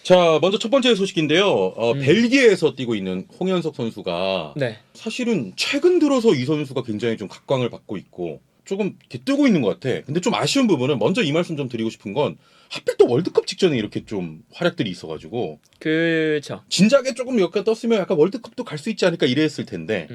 자, 먼저 첫 번째 소식인데요. 음. 벨기에에서 뛰고 있는 홍현석 선수가 네. 사실은 최근 들어서 이 선수가 굉장히 좀 각광을 받고 있고 조금 이렇게 뜨고 있는 것 같아. 근데 좀 아쉬운 부분은 먼저 이 말씀 좀 드리고 싶은 건 하필 또 월드컵 직전에 이렇게 좀 활약들이 있어가지고 그쵸. 진작에 조금 몇 개 떴으면 약간 월드컵도 갈 수 있지 않을까 이랬을 텐데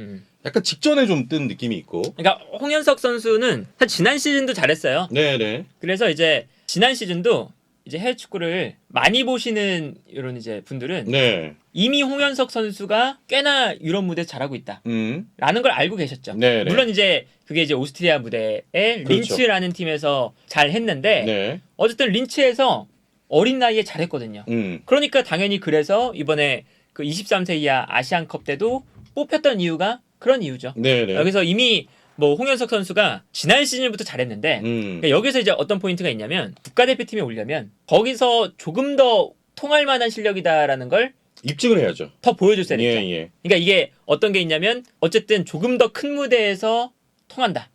약간 직전에 좀 뜬 느낌이 있고. 그러니까 홍현석 선수는 사실 지난 시즌도 잘했어요. 네네. 그래서 이제 지난 시즌도 이제 해외 축구를 많이 보시는 이런 이제 분들은 네. 이미 홍현석 선수가 꽤나 유럽 무대 잘하고 있다. 라는 걸 알고 계셨죠. 네네. 물론 이제 그게 이제 오스트리아 무대에 그렇죠. 린츠라는 팀에서 잘 했는데 네. 어쨌든 린츠에서 어린 나이에 잘했거든요. 그러니까 당연히 그래서 이번에 그 23세 이하 아시안컵 때도 뽑혔던 이유가 그런 이유죠. 네네. 여기서 이미 뭐 홍현석 선수가 지난 시즌부터 잘했는데 그러니까 여기서 이제 어떤 포인트가 있냐면 국가대표팀에 오려면 거기서 조금 더 통할 만한 실력이다라는 걸 입증을 해야죠. 더 보여줬어야 됐죠. 예, 예. 그러니까 이게 어떤 게 있냐면 어쨌든 조금 더 큰 무대에서 통한다.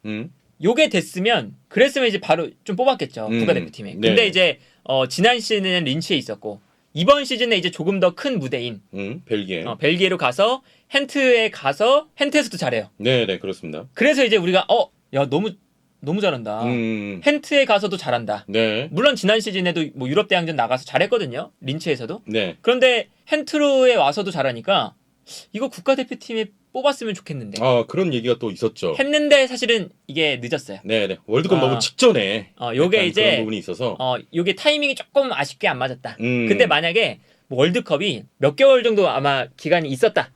요게 됐으면 그랬으면 이제 바로 좀 뽑았겠죠. 국가대표팀에. 근데 네. 이제 지난 시즌에는 린치에 있었고 이번 시즌에 이제 조금 더 큰 무대인 벨기에. 벨기에로 가서 헨트에 가서 헨트에서도 잘해요. 네네, 그렇습니다. 그래서 이제 우리가 야 너무 잘한다. 헨트에 가서도 잘한다. 네. 물론 지난 시즌에도 뭐 유럽 대항전 나가서 잘했거든요. 린치에서도. 네. 그런데 헨트로에 와서도 잘하니까 이거 국가대표팀에 뽑았으면 좋겠는데. 아, 그런 얘기가 또 있었죠. 했는데 사실은 이게 늦었어요. 네네. 월드컵 너무 직전에. 요게 약간 이제 그런 부분이 있어서. 요게 타이밍이 조금 아쉽게 안 맞았다. 음. 근데 만약에 뭐 월드컵이 몇 개월 정도 아마 기간이 있었다.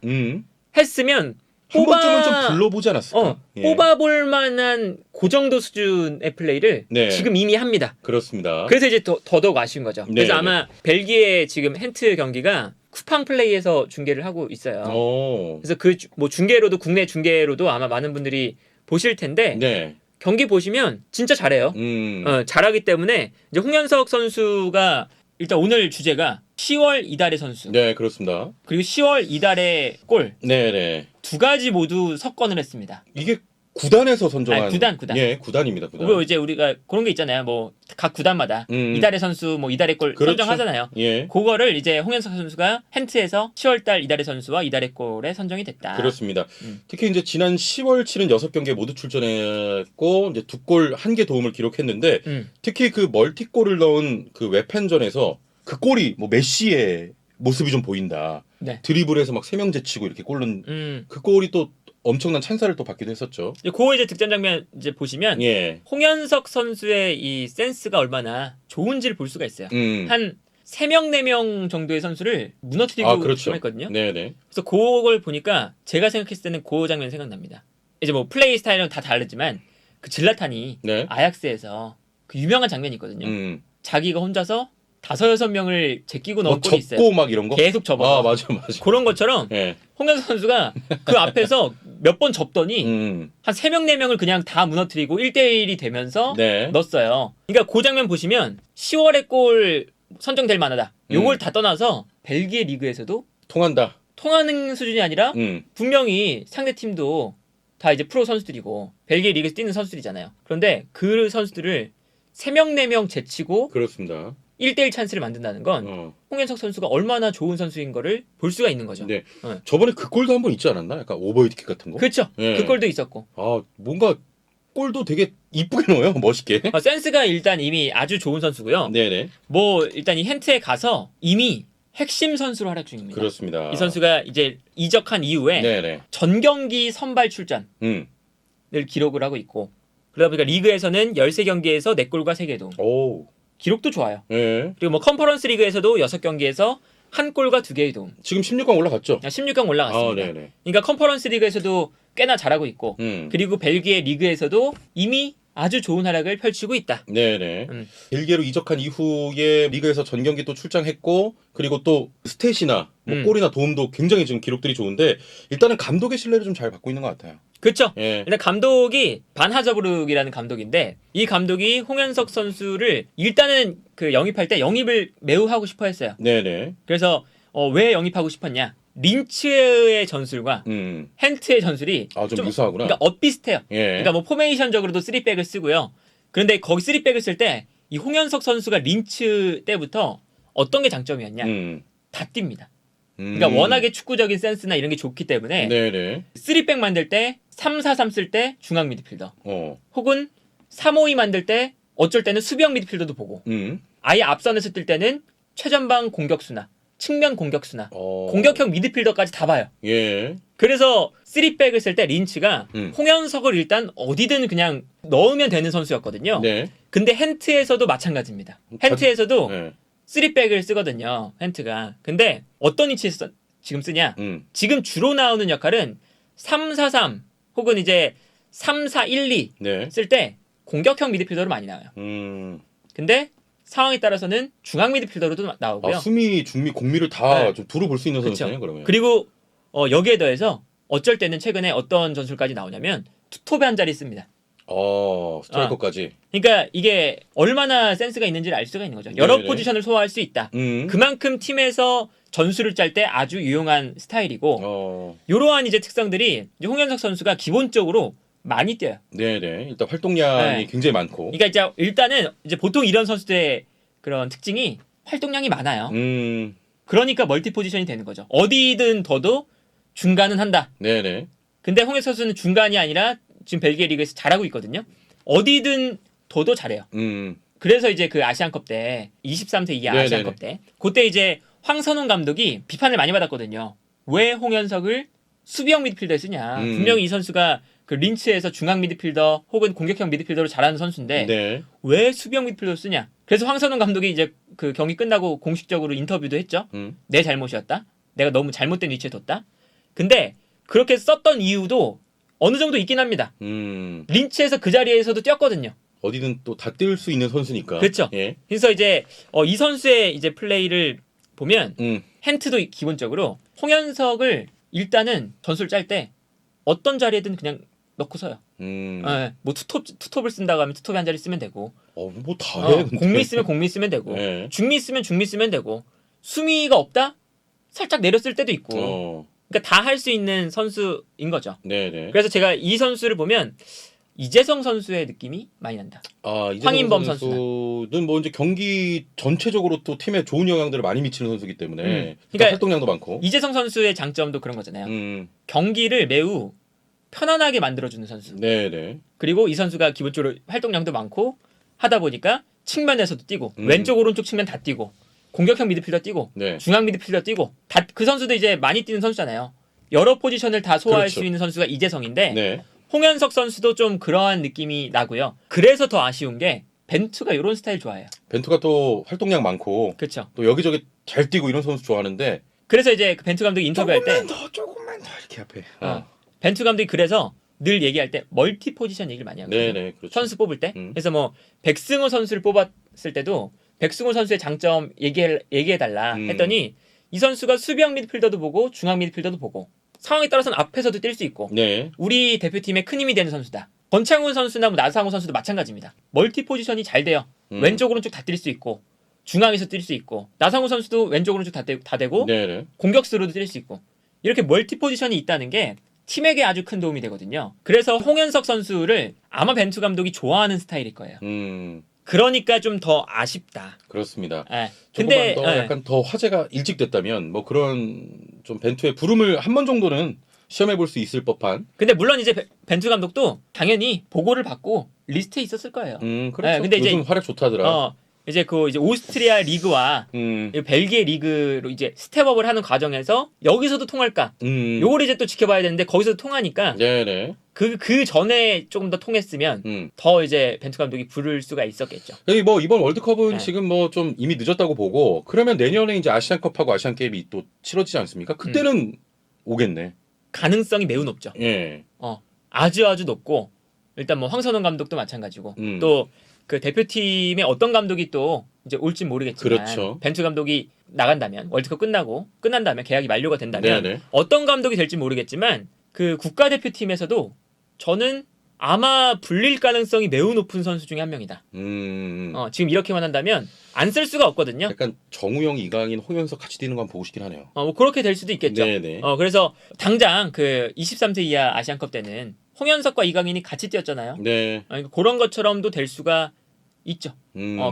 했으면 한 번쯤은 좀 불러보지 않았을까? 예. 뽑아볼 만한 그 정도 수준의 플레이를 네. 지금 이미 합니다. 그렇습니다. 그래서 이제 더더욱 아쉬운 거죠. 네, 그래서 네. 아마 벨기에 지금 헨트 경기가 쿠팡 플레이에서 중계를 하고 있어요. 그래서 그 뭐 중계로도 국내 중계로도 아마 많은 분들이 보실 텐데 네. 경기 보시면 진짜 잘해요. 잘하기 때문에 이제 홍현석 선수가 일단 오늘 주제가 10월 이달의 선수 네, 그렇습니다. 그리고 10월 이달의 골 네네. 두 가지 모두 석권을 했습니다. 이게 구단에서 선정한. 구단. 예, 구단입니다. 구단. 그리고 이제 우리가 그런 게 있잖아요. 뭐 각 구단마다 이달의 선수, 뭐 이달의 골 그렇죠. 선정하잖아요. 예. 그거를 이제 홍현석 선수가 헨트에서 10월달 이달의 선수와 이달의 골에 선정이 됐다. 그렇습니다. 특히 이제 지난 10월 치른 6경기에 모두 출전했고 이제 2골 1개 도움을 기록했는데 특히 그 멀티골을 넣은 그 외팬전에서 그 골이 뭐 메시의 모습이 좀 보인다. 네. 드리블해서 막 3명 제치고 이렇게 골 넣은 그 골이 또 엄청난 찬사를 또 받기도 했었죠. 그 이제 득점 장면 이제 보시면 예. 홍현석 선수의 이 센스가 얼마나 좋은지를 볼 수가 있어요. 한 3명, 4명 정도의 선수를 무너뜨리고 그렇죠. 했거든요. 네네. 그래서 그걸 보니까 제가 생각했을 때는 그 장면 생각납니다. 이제 뭐 플레이 스타일은 다 다르지만 그 질라탄이 네. 아약스에서 그 유명한 장면이 있거든요. 자기가 혼자서 5-6명을 제끼고 넣은 골이 있어요. 접고 막 이런 거? 계속 접어. 맞아. 그런 것처럼 예. 홍현석 선수가 그 앞에서 몇 번 접더니 음. 한 3명, 4명을 그냥 다 무너뜨리고 1대1이 되면서 네. 넣었어요. 그러니까 그 장면 보시면 10월의 골 선정될 만하다. 요걸 다 떠나서 벨기에 리그에서도 통한다. 통하는 수준이 아니라 분명히 상대 팀도 다 이제 프로 선수들이고 벨기에 리그에서 뛰는 선수들이잖아요. 그런데 그 선수들을 3명, 4명 제치고 그렇습니다. 1대1 찬스를 만든다는 건 홍현석 선수가 얼마나 좋은 선수인 거를 볼 수가 있는 거죠. 네. 저번에 그 골도 한 번 있지 않았나? 약간 오버헤드킥 같은 거? 그렇죠. 네. 그 골도 있었고. 뭔가 골도 되게 이쁘게 넣어요. 멋있게. 센스가 일단 이미 아주 좋은 선수고요. 네네. 뭐 일단 이 헨트에 가서 이미 핵심 선수로 활약 중입니다. 그렇습니다. 이 선수가 이제 이적한 이후에 네네. 전 경기 선발 출전을 기록을 하고 있고 그러다 보니까 리그에서는 13경기에서 4골과 3개 도움. 오. 기록도 좋아요. 네. 그리고 뭐 컨퍼런스 리그에서도 6경기에서 1골과 2개의 도움. 지금 16강 올라갔죠? 16강 올라갔습니다. 네네. 그러니까 컨퍼런스 리그에서도 꽤나 잘하고 있고 그리고 벨기에 리그에서도 이미 아주 좋은 활약을 펼치고 있다. 네네. 벨기에로 이적한 이후에 리그에서 전 경기 또 출장했고 그리고 또 스탯이나 뭐 골이나 도움도 굉장히 지금 기록들이 좋은데 일단은 감독의 신뢰를 좀 잘 받고 있는 것 같아요. 그렇죠. 예. 일단 감독이 반하저부르기라는 감독인데 이 감독이 홍현석 선수를 일단은 그 영입할 때 영입을 매우 하고 싶어 했어요. 네네. 그래서 왜 영입하고 싶었냐? 린츠의 전술과 헨트의 전술이 좀 유사하구나. 그러니까 엇비슷해요. 예. 그러니까 뭐 포메이션적으로도 3백을 쓰고요. 그런데 거기 3백을 쓸 때 이 홍현석 선수가 린츠 때부터 어떤 게 장점이었냐? 다 뜁니다. 그러니까 워낙에 축구적인 센스나 이런 게 좋기 때문에 네네. 3백 만들 때 3-4-3 쓸 때 중앙 미드필더 혹은 3-5-2 만들 때 어쩔 때는 수비형 미드필더도 보고 아예 앞선에서 뛸 때는 최전방 공격수나 측면 공격수나 공격형 미드필더까지 다 봐요. 예. 그래서 3백을 쓸 때 린치가 홍현석을 일단 어디든 그냥 넣으면 되는 선수였거든요. 네. 근데 헨트에서도 마찬가지입니다. 헨트에서도 네. 3백을 쓰거든요. 헨트가. 근데 어떤 위치에서 지금 쓰냐? 지금 주로 나오는 역할은 3-4-3 혹은 이제 3-4-1-2 네. 쓸 때 공격형 미드필더로 많이 나와요. 근데 상황에 따라서는 중앙 미드필더로도 나오고요. 수미, 중미, 공미를 다 네. 좀 두루 볼 수 있는 그쵸. 선수네요, 그러면. 그리고 여기에 더해서 어쩔 때는 최근에 어떤 전술까지 나오냐면 투톱에 한 자리 씁니다. 스트라이커까지. 그러니까 이게 얼마나 센스가 있는지를 알 수가 있는 거죠. 여러 네네. 포지션을 소화할 수 있다. 그만큼 팀에서 전술을 짤 때 아주 유용한 스타일이고 이러한 이제 특성들이 이제 홍현석 선수가 기본적으로 많이 뛰어요. 네네. 일단 활동량이 네. 굉장히 많고. 그러니까 이제 일단은 이제 보통 이런 선수들의 그런 특징이 활동량이 많아요. 그러니까 멀티 포지션이 되는 거죠. 어디든 둬도 중간은 한다. 네네. 근데 홍현석 선수는 중간이 아니라 지금 벨기에 리그에서 잘하고 있거든요. 어디든 둬도 잘해요. 그래서 이제 그 아시안컵 때 23세 이하 네네네. 아시안컵 때 그때 이제 황선홍 감독이 비판을 많이 받았거든요. 왜 홍현석을 수비형 미드필더에 쓰냐. 분명히 이 선수가 그 린츠에서 중앙 미드필더 혹은 공격형 미드필더로 잘하는 선수인데 네. 왜 수비형 미드필더를 쓰냐. 그래서 황선홍 감독이 이제 그 경기 끝나고 공식적으로 인터뷰도 했죠. 내 잘못이었다. 내가 너무 잘못된 위치에 뒀다. 근데 그렇게 썼던 이유도 어느 정도 있긴 합니다. 린츠에서 그 자리에서도 뛰었거든요. 어디든 또 다 뛸 수 있는 선수니까. 그렇죠. 예. 그래서 이제 이 선수의 이제 플레이를 보면 헨트도 기본적으로 홍현석을 일단은 전술 짤 때 어떤 자리에든 그냥 넣고 서요. 뭐 투톱을 쓴다고 하면 투톱에 한 자리 쓰면 되고 뭐 다 해. 근데. 공미 쓰면 공미 쓰면 되고 네. 중미 쓰면 중미 쓰면 되고 수미가 없다? 살짝 내렸을 때도 있고 그러니까 다 할 수 있는 선수인 거죠. 네네. 그래서 제가 이 선수를 보면 이재성 선수의 느낌이 많이 난다. 황인범 선수는 뭐 이제 경기 전체적으로 또 팀에 좋은 영향들을 많이 미치는 선수이기 때문에 그러니까 활동량도 많고. 이재성 선수의 장점도 그런 거잖아요. 경기를 매우 편안하게 만들어주는 선수. 네네. 그리고 이 선수가 기본적으로 활동량도 많고 하다 보니까 측면에서도 뛰고 왼쪽 오른쪽 측면 다 뛰고 공격형 미드필더 뛰고 네. 중앙 미드필더 뛰고 다 그 선수도 이제 많이 뛰는 선수잖아요. 여러 포지션을 다 소화할 그렇죠. 수 있는 선수가 이재성인데 네. 홍현석 선수도 좀 그러한 느낌이 나고요. 그래서 더 아쉬운 게 벤투가 이런 스타일 좋아해요. 벤투가 또 활동량 많고 그렇죠. 또 여기저기 잘 뛰고 이런 선수 좋아하는데 그래서 이제 그 벤투 감독이 인터뷰할 때 조금만 더 이렇게 앞에. 벤투 감독이 그래서 늘 얘기할 때 멀티 포지션 얘기를 많이 하거든요. 네네. 그렇죠. 선수 뽑을 때. 그래서 뭐 백승호 선수를 뽑았을 때도 백승호 선수의 장점 얘기해달라 했더니 이 선수가 수비형 미드필더도 보고 중앙 미드필더도 보고 상황에 따라서는 앞에서도 뛸 수 있고 네. 우리 대표팀의 큰 힘이 되는 선수다. 권창훈 선수나 뭐 나상호 선수도 마찬가지입니다. 멀티 포지션이 잘 돼요. 왼쪽 오른쪽 다 뛸 수 있고 중앙에서 뛸 수 있고 나상호 선수도 왼쪽 오른쪽 다 되고 네네. 공격수로도 뛸 수 있고 이렇게 멀티 포지션이 있다는 게 팀에게 아주 큰 도움이 되거든요. 그래서 홍현석 선수를 아마 벤투 감독이 좋아하는 스타일일 거예요. 그러니까 좀 더 아쉽다. 그렇습니다. 네. 근데 약간 더 화제가 일찍 됐다면 뭐 그런 좀 벤투의 부름을 한 번 정도는 시험해 볼 수 있을 법한. 근데 물론 이제 벤투 감독도 당연히 보고를 받고 리스트에 있었을 거예요. 그렇죠. 네, 근데 요즘 이제 활약 좋다더라. 이제 오스트리아 리그와 벨기에 리그로 이제 스텝업을 하는 과정에서 여기서도 통할까? 요걸 이제 또 지켜봐야 되는데 거기서도 통하니까 네네. 그 전에 조금 더 통했으면 더 이제 벤투 감독이 부를 수가 있었겠죠. 여기 뭐 이번 월드컵은 네. 지금 뭐 좀 이미 늦었다고 보고 그러면 내년에 이제 아시안컵하고 아시안 게임이 또 치러지지 않습니까? 그때는 오겠네. 가능성이 매우 높죠. 예. 아주 높고 일단 뭐 황선홍 감독도 마찬가지고 또 그 대표팀의 어떤 감독이 또 이제 올진 모르겠지만 그렇죠. 벤투 감독이 나간다면 월드컵 끝난 다음에 계약이 만료가 된다면 네네. 어떤 감독이 될지 모르겠지만 그 국가대표팀에서도 저는 아마 불릴 가능성이 매우 높은 선수 중에 한 명이다. 지금 이렇게만 한다면 안 쓸 수가 없거든요. 약간 정우영, 이강인, 홍현석 같이 뛰는 거 한번 보고 싶긴 하네요. 뭐 그렇게 될 수도 있겠죠. 네네. 그래서 당장 그 23세 이하 아시안컵 때는 홍현석과 이강인이 같이 뛰었잖아요. 네. 그런 것처럼도 될 수가 있죠.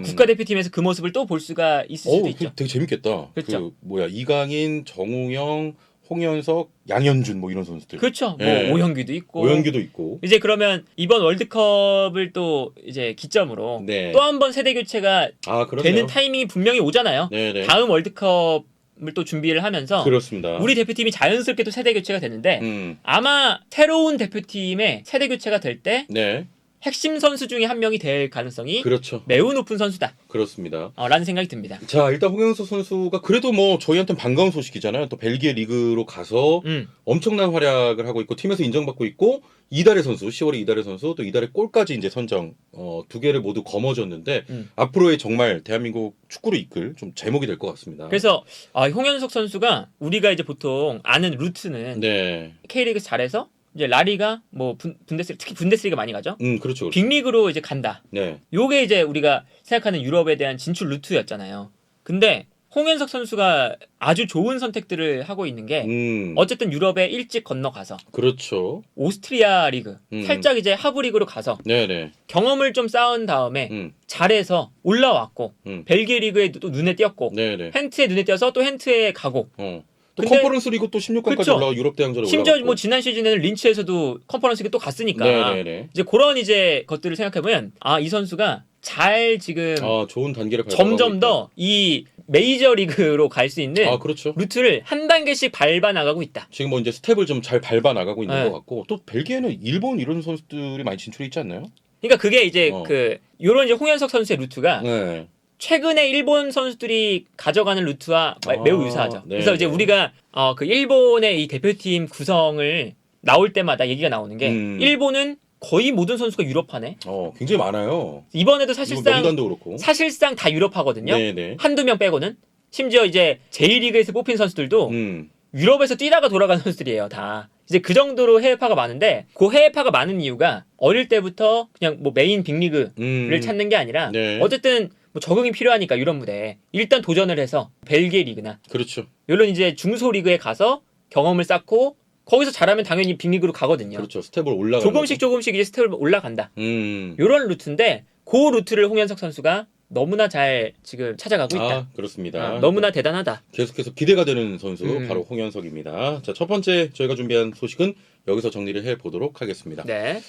국가대표팀에서 그 모습을 또 볼 수가 있을 수도 있죠. 되게 재밌겠다. 그렇죠. 이강인, 정우영, 홍현석, 양현준 뭐 이런 선수들. 그렇죠. 예. 뭐 오현규도 있고. 오현규도 있고. 이제 그러면 이번 월드컵을 또 이제 기점으로 네. 또 한 번 세대 교체가 그럼요. 되는 타이밍이 분명히 오잖아요. 네네. 다음 월드컵을 또 준비를 하면서 그렇습니다. 우리 대표팀이 자연스럽게 또 세대 교체가 되는데 아마 새로운 대표팀의 세대 교체가 될 때 네. 핵심 선수 중에 한 명이 될 가능성이 그렇죠. 매우 높은 선수다. 그렇습니다. 라는 생각이 듭니다. 자, 일단 홍현석 선수가 그래도 뭐 저희한테는 반가운 소식이잖아요. 또 벨기에 리그로 가서 엄청난 활약을 하고 있고 팀에서 인정받고 있고 이달의 선수, 10월에 이달의 선수, 또 이달의 골까지 이제 선정 두 개를 모두 거머쥐었는데 앞으로의 정말 대한민국 축구를 이끌 좀 제목이 될 것 같습니다. 그래서 홍현석 선수가 우리가 이제 보통 아는 루트는 네. K리그 잘해서 이제 라리가 뭐 분데스리가 특히 분데스리가 많이 가죠. 그렇죠. 빅리그로 이제 간다. 네. 요게 이제 우리가 생각하는 유럽에 대한 진출 루트였잖아요. 근데 홍현석 선수가 아주 좋은 선택들을 하고 있는 게 어쨌든 유럽에 일찍 건너가서 그렇죠. 오스트리아 리그 살짝 이제 하부 리그로 가서 네네. 경험을 좀 쌓은 다음에 잘해서 올라왔고 벨기에 리그에 또 눈에 띄었고 네네. 헨트에 눈에 띄어서 또 헨트에 가고 또 근데- 컨퍼런스 리그 또 16강까지 그쵸. 올라가 유럽 대항전에 심지어 올라갔고. 뭐 지난 시즌에는 린츠에서도 컨퍼런스 리그 또 갔으니까 네네네. 이제 그런 이제 것들을 생각해보면 이 선수가 잘 지금 좋은 단계를 밟아가고 점점 있다. 더 이 메이저 리그로 갈 수 있는 그렇죠. 루트를 한 단계씩 밟아 나가고 있다. 지금 뭐 이제 스텝을 좀 잘 밟아 나가고 있는 네. 것 같고 또 벨기에는 일본 이런 선수들이 많이 진출해 있지 않나요? 그러니까 그게 이제 어. 요런 이제 홍현석 선수의 루트가 네. 최근에 일본 선수들이 가져가는 루트와 매우 유사하죠. 네, 그래서 이제 네. 우리가 그 일본의 이 대표팀 구성을 나올 때마다 얘기가 나오는 게 일본은 거의 모든 선수가 유럽파네. 굉장히 많아요. 이번에도 일본 명단도 그렇고. 사실상 다 유럽파거든요. 네네. 한두 명 빼고는. 심지어 이제 J리그에서 뽑힌 선수들도 유럽에서 뛰다가 돌아가는 선수들이에요, 다. 이제 그 정도로 해외파가 많은데 그 해외파가 많은 이유가 어릴 때부터 그냥 뭐 메인 빅리그를 찾는 게 아니라 네. 어쨌든 뭐 적응이 필요하니까 유럽 무대에 일단 도전을 해서 벨기에 리그나 그렇죠. 이런 이제 중소 리그에 가서 경험을 쌓고 거기서 잘하면 당연히 빅리그로 가거든요. 그렇죠. 스텝을 올라가. 조금씩 이제 스텝을 올라간다. 이런 루트인데 그 루트를 홍현석 선수가 너무나 잘 지금 찾아가고 있다. 그렇습니다. 너무나 대단하다. 계속해서 기대가 되는 선수 바로 음. 홍현석입니다. 자, 첫 번째 저희가 준비한 소식은 여기서 정리를 해 보도록 하겠습니다. 네.